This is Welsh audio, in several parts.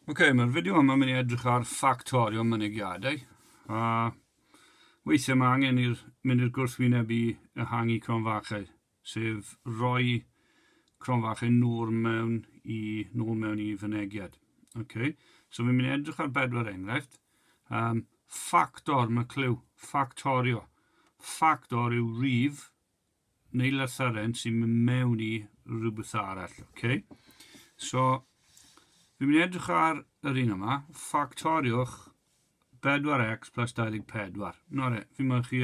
Mae'r fideo yma mynd i edrych ar ffactorio mynegiadau. Weithiau mae angen mynd i'r gwrthwyneb i ehangu cronfachau, sef rhoi cronfachau nôl mewn i fynegiad. So fi'n mynd i edrych ar 4 enghraifft. Ffactor, mae cliw, ffactorio. Ffactor yw rif neu lythyren sy'n mynd mewn i rhywbeth arall. So, fi'n mynd i edrych ar yr un yma, ffactoriwch 4x plus 24. Fi'n mynd chi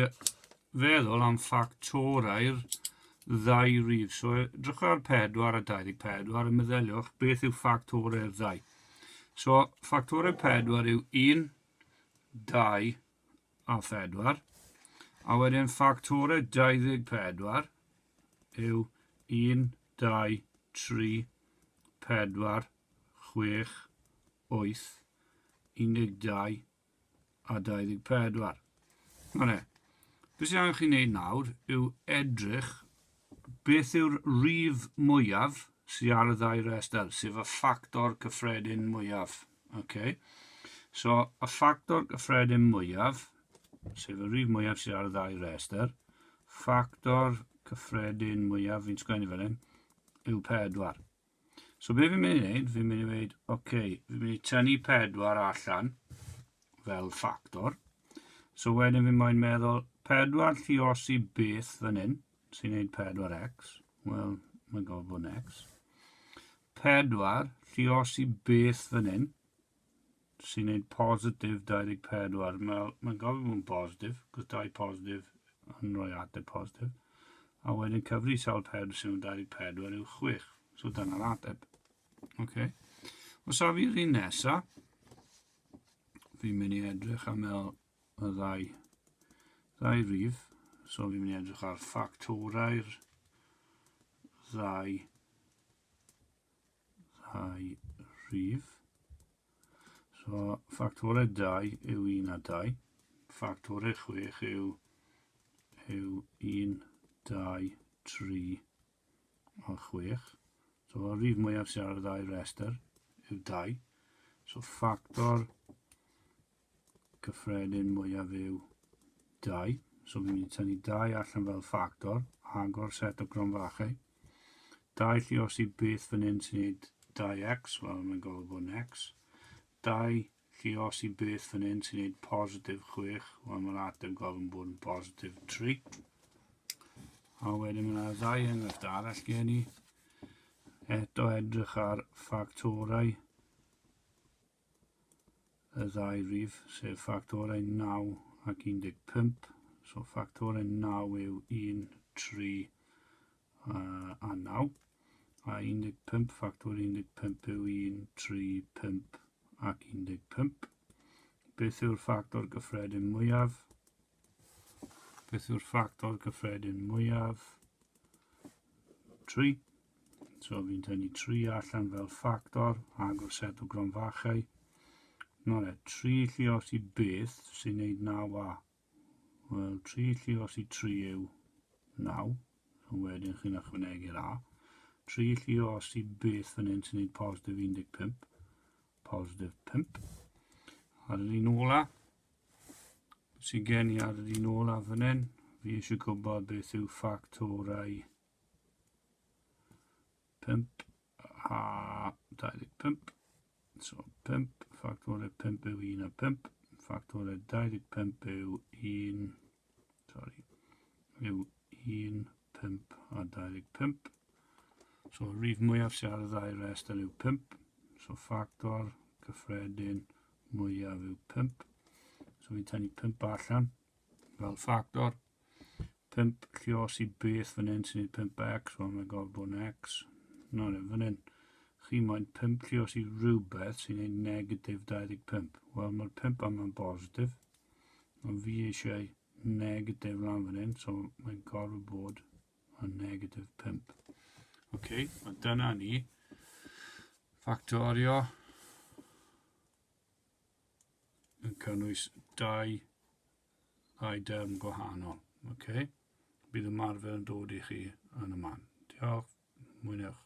feddwl am ffactorau'r ddau rif. So, edrych ar 4 a 24 a meddyliwch beth yw ffactorau'r ddau. So, ffactorau 4 yw 1, 2 a 4. A wedyn ffactorau 24 yw 1, 2, 3, 4, 6, 8, 12 a 24. Beth sy'n angen chi wneud nawr yw edrych beth yw'r rif mwyaf sydd ar y ddau restr, sef y ffactor cyffredin mwyaf. So, y ffactor cyffredin mwyaf, sef y rif mwyaf sydd ar y ddau restr, ffactor cyffredin mwyaf, fi'n sgwennu fel hyn, yw 4. So be fi'n mynd i wneud, fi'n mynd i dweud, fi'n mynd i tynnu 4 allan fel ffactor. So wedyn fi'n mynd meddwl, 4 lluosi beth fan hyn, sy'n gwneud 4x. Wel, mae'n gofod bod yn x. 4 lluosi beth fan hyn, sy'n gwneud positif 24. Mae'n gofod bod yn positif, cos 2 positif yn rhoi ateb positif. A wedyn cyfri sawl 4 sy'n 24 yw 6. So dyna'r ateb. Os a fi'r un nesaf, fi'n mynd i edrych am y ddau rif. So fi'n mynd i edrych ar ffactorau'r ddau rif. So ffactorau 2 yw 1 a 2. Ffactorau 6 yw 1, 2, 3 a 6. So y rif mwyaf sydd ar y ddau restr yw 2. So ffactor cyffredin mwyaf yw 2. So fi'n mynd i tynnu 2 allan fel ffactor, agor set o cronfachau. 2 lluosi beth fan hyn sy'n gwneud 2x, wel mae'n gofod bod yn x. 2 lluosi beth fan hyn sy'n gwneud positif 6, wel mae'r ateb gofod bod yn positif 3. A wedyn mae'na 2 enghraifft arall gen i. Eto edrych ar ffactorau y ddau rif, sef ffactorau 9 ac 15. So ffactorau 9 yw 1, 3 a 9. A 15, ffactor 15 yw 1, 3, 5 ac 15. Beth yw'r ffactor gyffredin mwyaf? Beth yw'r ffactor gyffredin mwyaf? 3. So fi'n tynnu 3 allan fel ffactor, agor set o gronfachau. 3 lluosi beth sy'n gwneud 9a. Wel, 3 lluosi 3 yw 9. So wedyn chi'n ychwanegu'r a. 3 lluosi beth fan hyn sy'n gwneud positif 15. Positif 5. Ar yr un ola. Sy'n gen i ar yr un ola fan hyn. Fi eisiau gwybod beth yw ffactorau 5 a 25. So 5, ffactorau 5 yw 1 a 5. Ffactorau 25 yw 1, yw 1, 5 a 25. So rif mwyaf sydd ar y ddau restr yw 5. So ffactor cyffredin mwyaf yw 5. So fi'n tynnu 5 allan fel ffactor. 5 lluosi beth fan hyn sy'n gwneud 5x, wel mae'n gofod bod yn x. Fan hyn, chi moyn 5 lluosi rhywbeth sy'n gwneud negatif 25. Wel, mae'r 5 yma'n positif. Ond fi eisiau negatif lan fan hyn, so mae'n gorfod bod yn negatif 5. A dyna ni. Ffactorio yn cynnwys 2 derm gwahanol. Bydd y marfer yn dod i chi yn y man. Diolch, mwynhewch.